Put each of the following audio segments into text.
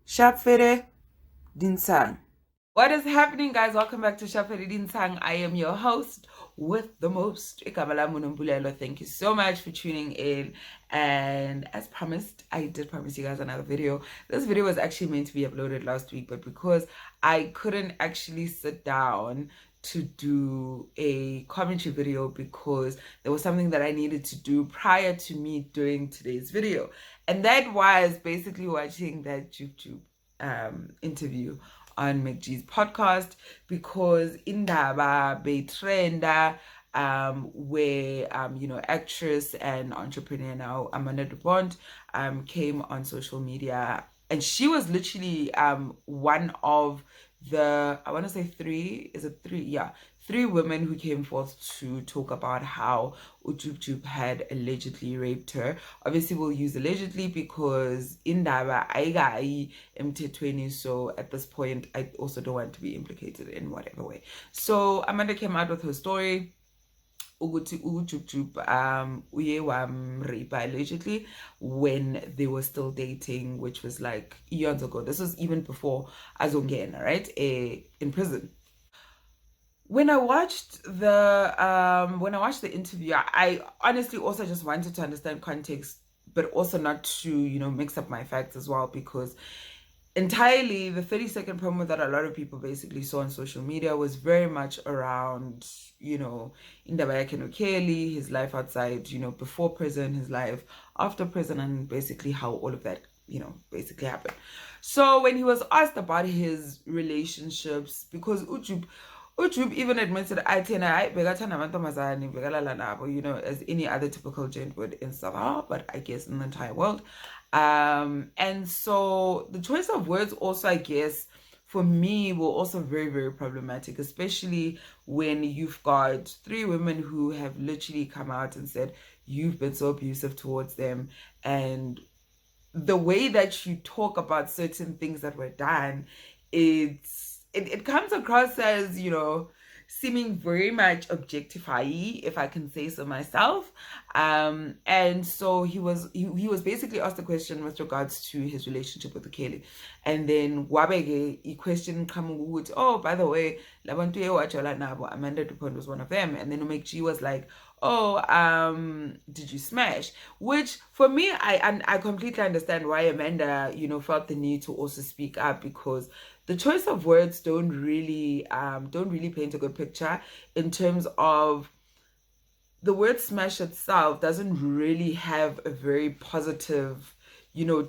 Shapfere Dinsang. What is happening, guys? Welcome back to Shapfere Dinsang. I am your host with the most. Thank you so much for tuning in. And as promised, I did promise you guys another video. This video was actually meant to be uploaded last week, but because I couldn't actually sit down to do a commentary video because there was something that I needed to do prior to me doing today's video, and that was basically watching that Jub Jub interview on McG's podcast, because indaba betrenda where actress and entrepreneur now Amanda didnt came on social media, and she was literally one of the, I want to say three, is it three? Yeah, three women who came forth to talk about how Jub Jub had allegedly raped her. Obviously, we'll use allegedly because indaba ayigayi emthethweni, so at this point, I also don't want to be implicated in whatever way. So Amanda came out with her story. Ukuthi uJub Jub uye wamrape allegedly when they were still dating, which was like eons ago. This was even before azongena, right? In prison. When I watched the interview, I honestly also just wanted to understand context, but also not to mix up my facts as well, because entirely the 30-second promo that a lot of people basically saw on social media was very much around indaba yakhe noKelly, his life outside, before prison, his life after prison, and basically how all of that basically happened. So when he was asked about his relationships, because Jub even admitted, as any other typical gent would in Sabah, but I guess in the entire world. And so the choice of words also, I guess, for me, were also very, very problematic, especially when you've got three women who have literally come out and said you've been so abusive towards them, and the way that you talk about certain things that were done, it comes across as seeming very much objectifying, if I can say so myself. And so he was basically asked a question with regards to his relationship with Kelly, and then wabege he questioned kamugai, oh, by the way, labantu ewajola nabo, Amanda didnt was one of them, and then McG was like, oh, did you smash? Which for me, I completely understand why Amanda felt the need to also speak up, because the choice of words don't really paint a good picture in terms of the word smash itself doesn't really have a very positive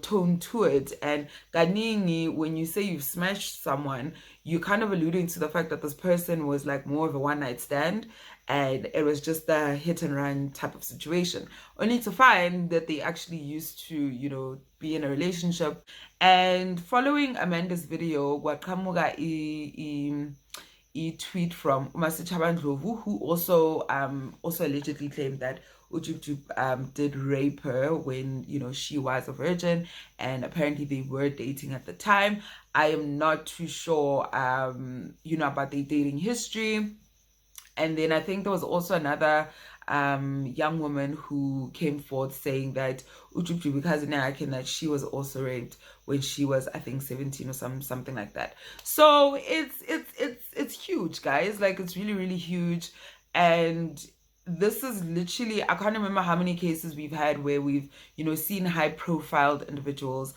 tone to it. And kaningi, when you say you've smashed someone, you're kind of alluding to the fact that this person was like more of a one-night stand, and it was just a hit and run type of situation, only to find that they actually used to be in a relationship. And following Amanda's video, what kamugai tweet from Umasichaban, who also allegedly claimed that Jub Jub did rape her when she was a virgin, and apparently they were dating at the time. I am not too sure about their dating history. And then I think there was also another young woman who came forth saying that Jub Jub, because that she was also raped when she was, I think, 17 or something like that. So it's huge, guys. Like, it's really, really huge. And this is literally, I can't remember how many cases we've had where we've seen high profiled individuals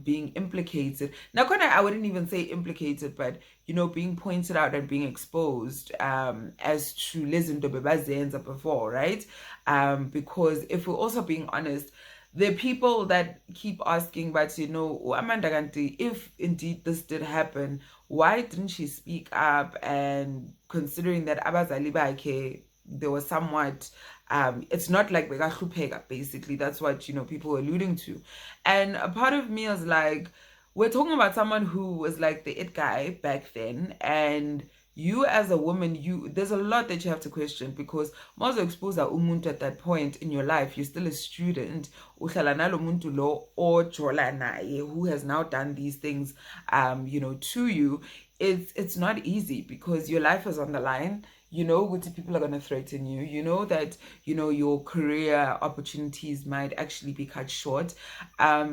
being implicated. Now, I wouldn't even say implicated, but being pointed out and being exposed as to Lizinto Bebazenza before, right? Because if we're also being honest, there are people that keep asking, but Amanda Ganti, if indeed this did happen, why didn't she speak up? And considering that abazali bakhe, there was somewhat it's not like bekahlupheka, basically. That's what people were alluding to. And a part of me is like, we're talking about someone who was like the it guy back then, and you as a woman, there's a lot that you have to question, because most exposed umuntu at that point in your life, you're still a student, uhlala nalo muntu lo ojola naye, who has now done these things to you. it's not easy because your life is on the line. You know what people are going to threaten you. You know that, you know, your career opportunities might actually be cut short.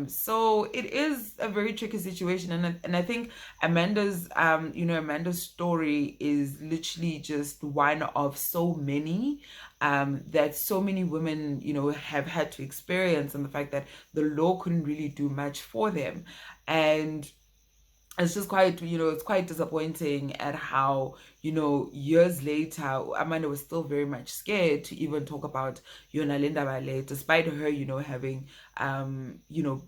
So it is a very tricky situation, and I think Amanda's Amanda's story is literally just one of so many that so many women, you know, have had to experience, and the fact that the law couldn't really do much for them. And it's just quite, you know, it's quite disappointing at how, you know, years later, Amanda was still very much scared to even talk about Yona Linda Ballet, despite her, you know, having, you know,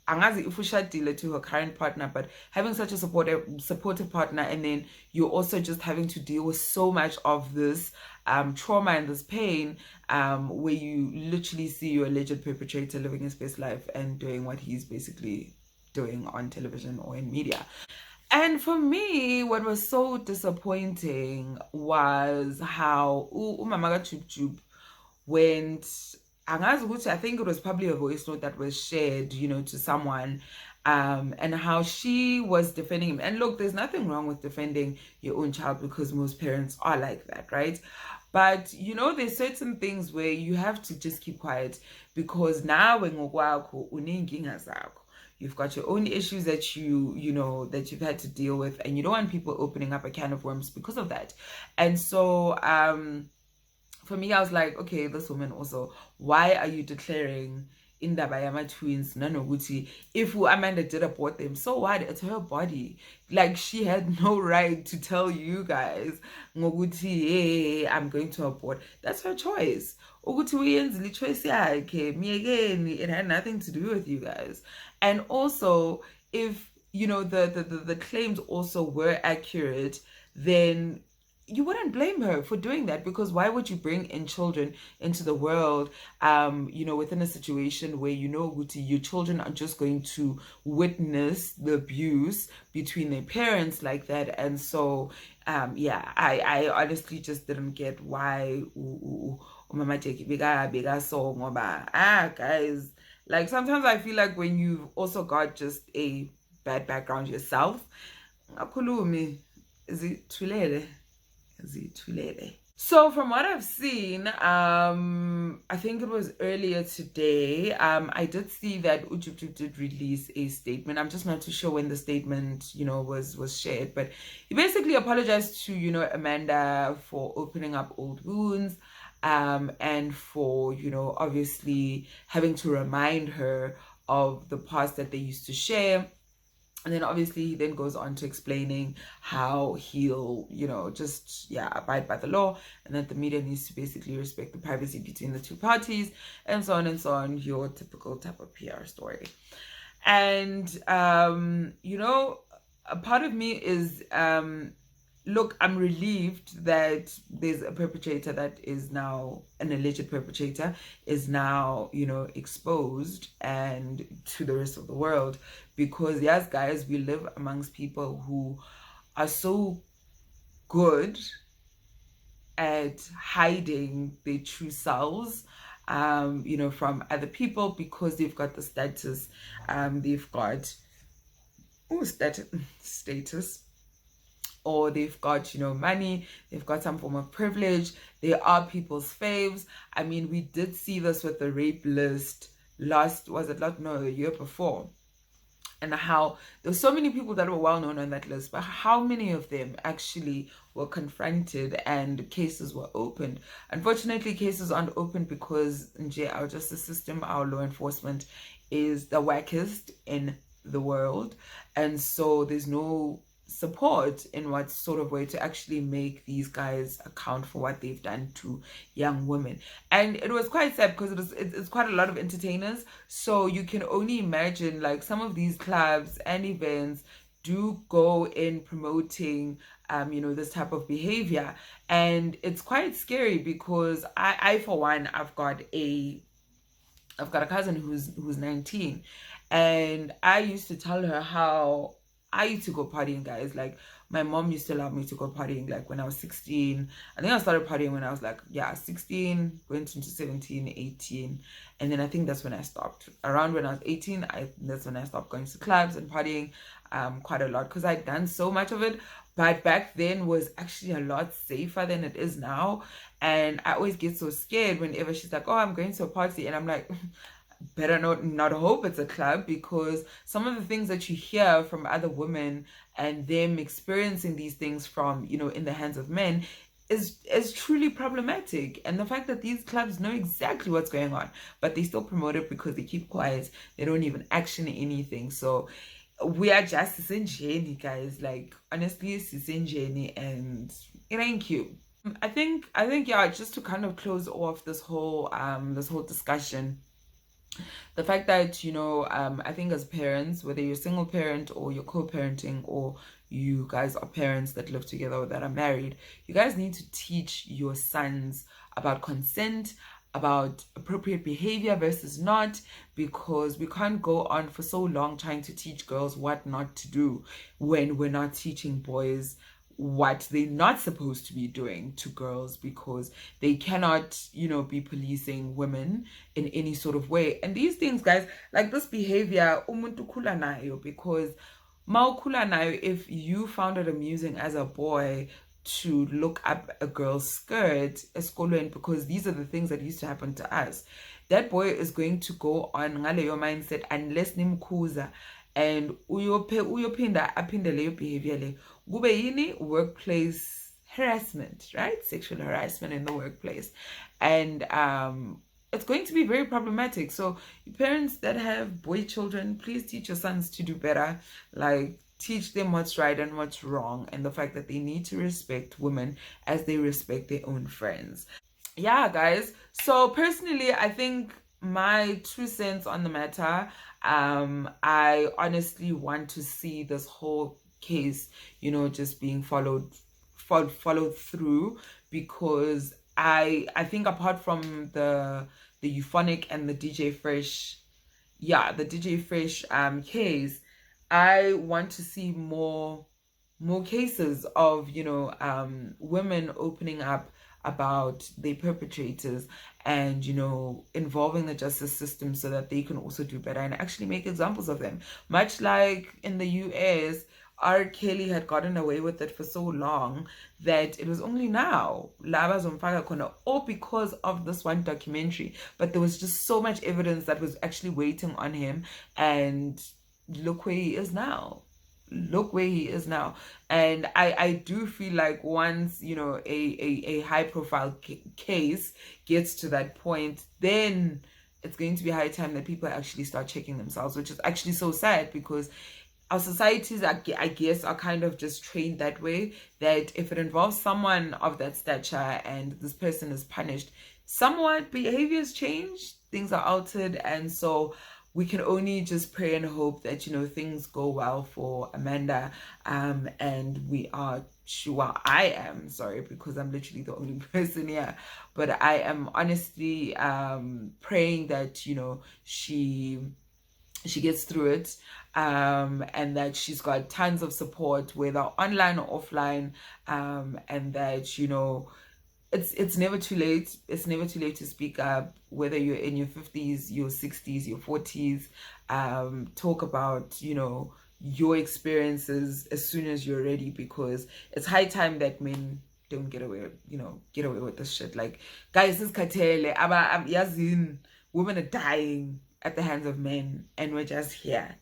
angazi ufushadile to her current partner, but having such a supportive partner, and then you're also just having to deal with so much of this trauma and this pain, where you literally see your alleged perpetrator living his best life and doing what he's basically doing on television or in media. And for me, what was so disappointing was how umama Jub Jub went, I think it was probably a voice note that was shared, you know, to someone, and how she was defending him. And look, there's nothing wrong with defending your own child, because most parents are like that, right? But you know, there's certain things where you have to just keep quiet, because now when you've got your own issues that you know that you've had to deal with, and you don't want people opening up a can of worms because of that. And so for me, I was like, okay, this woman also, why are you declaring in the Bayama twins nanoguti? If Amanda did abort them, so what? It's her body. Like, she had no right to tell you guys ngoguti, hey, I'm going to abort. That's her choice. Ukuthi choice yakhe. Me again, it had nothing to do with you guys. And also, if you know the claims also were accurate, then you wouldn't blame her for doing that, because why would you bring in children into the world, you know, within a situation where you know Guti, your children are just going to witness the abuse between their parents like that. And so yeah, I honestly just didn't get why Mama bega so guys, like sometimes I feel like when you've also got just a bad background yourself, is it too late? So from what I've seen, I think it was earlier today, I did see that Jub Jub did release a statement. I'm just not too sure when the statement, you know, was shared, but he basically apologized to, you know, Amanda for opening up old wounds, and for, you know, obviously having to remind her of the past that they used to share. And then obviously he then goes on to explaining how he'll, you know, just, yeah, abide by the law, and that the media needs to basically respect the privacy between the two parties, and so on and so on, your typical type of PR story. And, you know, a part of me is, look, I'm relieved that there's a perpetrator that is now, an alleged perpetrator, is now, you know, exposed and to the rest of the world. Because yes, guys, we live amongst people who are so good at hiding their true selves, you know, from other people, because they've got the status, they've got status, or they've got, you know, money, they've got some form of privilege, they are people's faves. I mean, we did see this with the rape list the year before, and how there were so many people that were well known on that list, but how many of them actually were confronted and cases were opened? Unfortunately, cases aren't opened because our justice system, our law enforcement, is the wackest in the world, and so there's no support in what sort of way to actually make these guys account for what they've done to young women. And it was quite sad because it's quite a lot of entertainers, so you can only imagine, like, some of these clubs and events do go in promoting you know, this type of behavior. And it's quite scary because I for one, I've got a cousin who's 19, and I used to tell her how I used to go partying, guys. Like, my mom used to allow me to go partying, like, when I was 16. I think I started partying when I was, like, 16, went into 17, 18. And then I think that's when I stopped. Around when I was 18, that's when I stopped going to clubs and partying quite a lot, because I'd done so much of it. But back then was actually a lot safer than it is now. And I always get so scared whenever she's like, oh, I'm going to a party. And I'm like, better not hope it's a club, because some of the things that you hear from other women and them experiencing these things from, you know, in the hands of men is truly problematic. And the fact that these clubs know exactly what's going on, but they still promote it because they keep quiet, they don't even action anything. So we are just sisenjeni, guys. Like, honestly, sisenjeni, and it ain't cute. I think yeah, just to kind of close off this whole discussion, the fact that, you know, I think as parents, whether you're a single parent or you're co-parenting, or you guys are parents that live together or that are married, you guys need to teach your sons about consent, about appropriate behavior versus not, because we can't go on for so long trying to teach girls what not to do when we're not teaching boys what they're not supposed to be doing to girls, because they cannot, you know, be policing women in any sort of way. And these things, guys, like this behavior, umuntu khula nayo, because mawukhula nayo, if you found it amusing as a boy to look up a girl's skirt esikolweni, because these are the things that used to happen to us, that boy is going to go on ngaleyo mindset unless nimkhuza, and uyophinda aphinde leyo behavior le kube yini, workplace harassment, right? Sexual harassment in the workplace. And it's going to be very problematic. So parents that have boy children, please teach your sons to do better. Like, teach them what's right and what's wrong, and the fact that they need to respect women as they respect their own friends. Yeah, guys. So personally, I think my 2 cents on the matter, I honestly want to see this whole case, you know, just being followed through, because I think apart from the Euphonic and the DJ Fresh, yeah, the DJ Fresh case, I want to see more cases of, you know, women opening up about their perpetrators, and, you know, involving the justice system so that they can also do better and actually make examples of them. Much like in the US, R. Kelly had gotten away with it for so long that it was only now laba zomfaka khona, all because of this one documentary. But there was just so much evidence that was actually waiting on him, and look where he is now. And I do feel like once, you know, a high profile case gets to that point, then it's going to be high time that people actually start checking themselves, which is actually so sad, because our societies, I guess, are kind of just trained that way, that if it involves someone of that stature and this person is punished, somewhat behaviors change, things are altered. And so we can only just pray and hope that, you know, things go well for Amanda, and we are sure, I am, sorry, because I'm literally the only person here, but I am honestly praying that, you know, she gets through it, and that she's got tons of support, whether online or offline, and that, you know, it's never too late. It's never too late to speak up, whether you're in your 50s, your 60s, your 40s. Talk about, you know, your experiences as soon as you're ready, because it's high time that men don't get away with this shit. Like, guys, this katele, yazin, women are dying at the hands of men, and we're just here.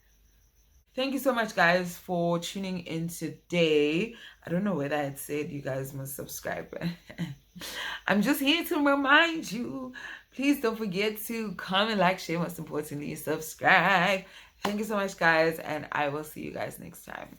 Thank you so much, guys, for tuning in today. I don't know whether I'd said you guys must subscribe. I'm just here to remind you. Please don't forget to comment, like, share, most importantly, subscribe. Thank you so much, guys, and I will see you guys next time.